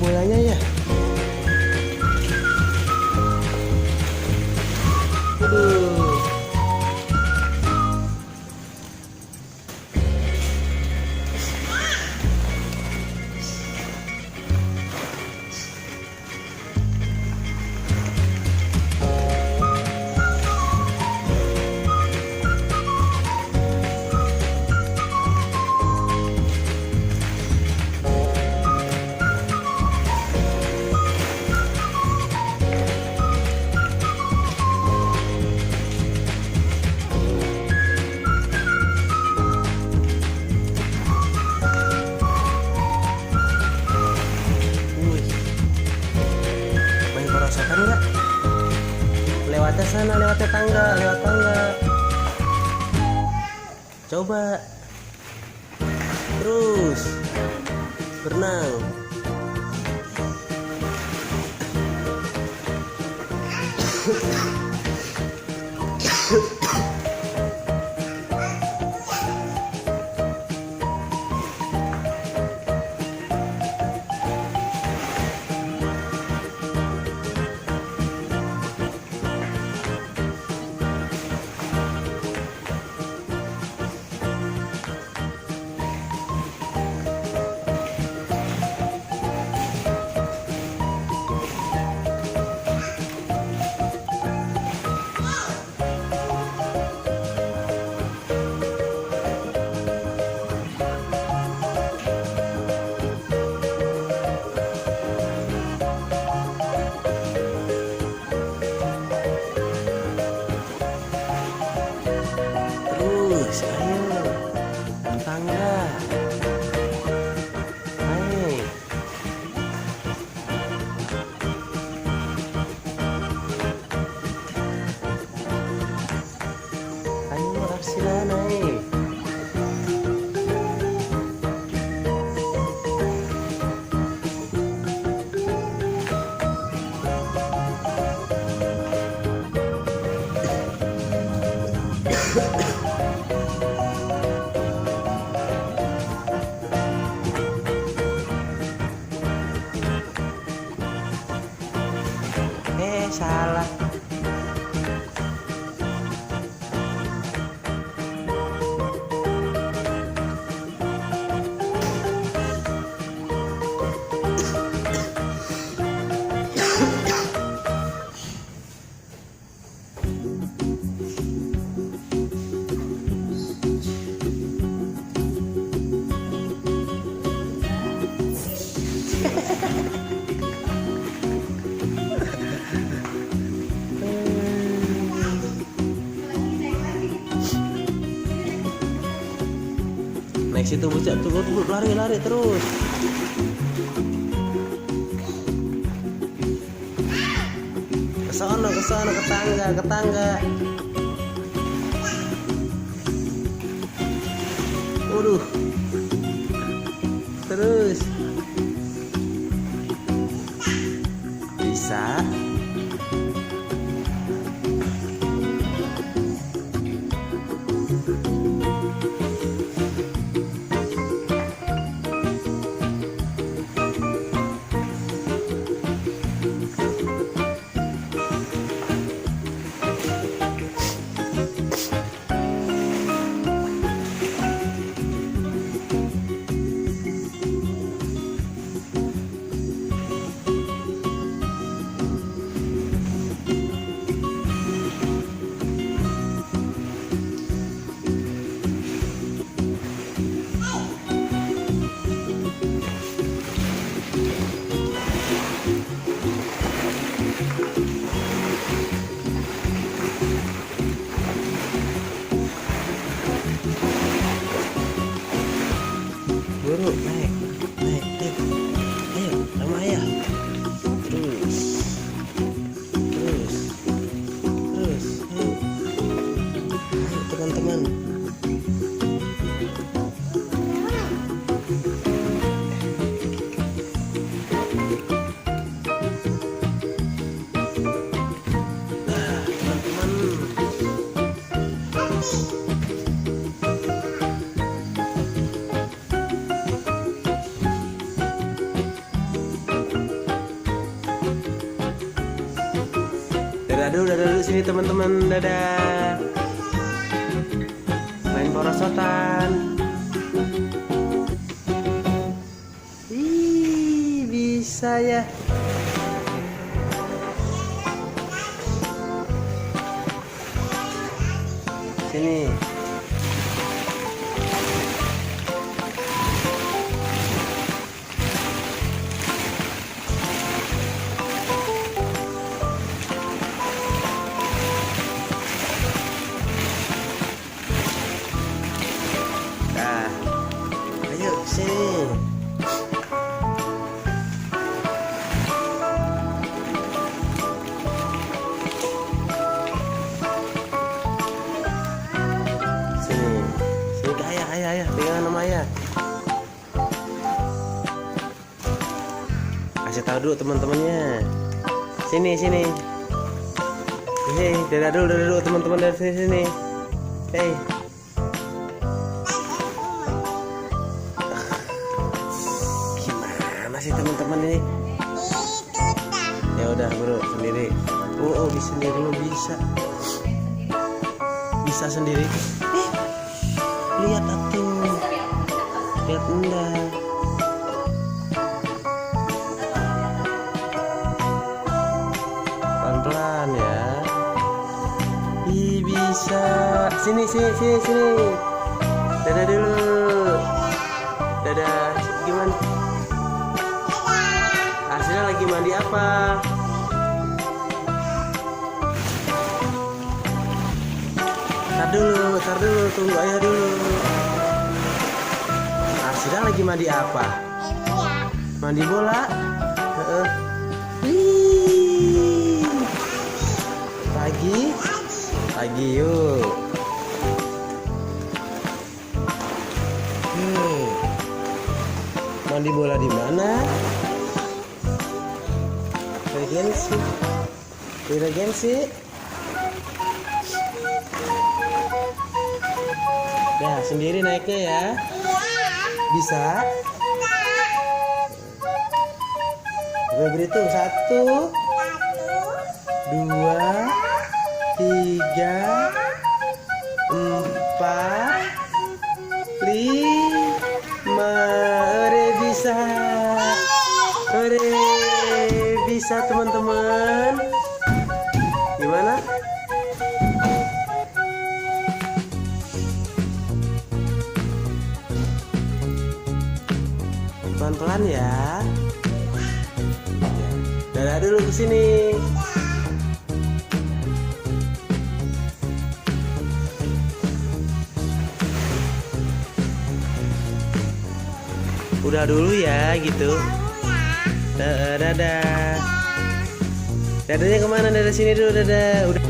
bolanya ya. Aduh. Rasakan nggak? Lewatnya sana, lewat tangga. Coba. Terus berenang. Terus ayo tangga. Hai. Ayo Arsila naik. Salah. Naik situ bocah tuh, lari terus. Ke sana ke tangga. Waduh. Terus. Bisa. Buru, naik, ayo, sama ayah. Terus, ayo teman-teman. sini teman-teman. Dadah. Main porosotan. Ih, bisa ya. Sini. Nah, ayo sini. Sini ke ayah, pegangan sama ayah. Kasih tahu dulu teman-temannya. Sini. Hei, dadah dulu teman-teman dari sini. Hei. Gimana sih teman-teman ini? Ya udah bro, sendiri. Oh, bisa sendiri lo bisa. Bisa sendiri. Lihat atuh. Lihat enggak. Pelan-pelan ya. Ih, bisa. Sini. Dadah dulu. Dadah. Gimana? Hasilnya lagi mandi apa? Tar dulu, tunggu ayah dulu. Hasilnya lagi mandi apa? Mandi bola? Pagi yuk. Mandi bola di mana? Regensi. Nah, sendiri naiknya ya. Bisa? Gue berhitung 1, 2, 3, 4, 5. Bisa teman-teman. Gimana? Pelan-pelan ya. Dadah dulu ke sini. Udah dulu ya gitu. Dadah. Dadanya kemana? Dadah sini dulu, dadah. Udah.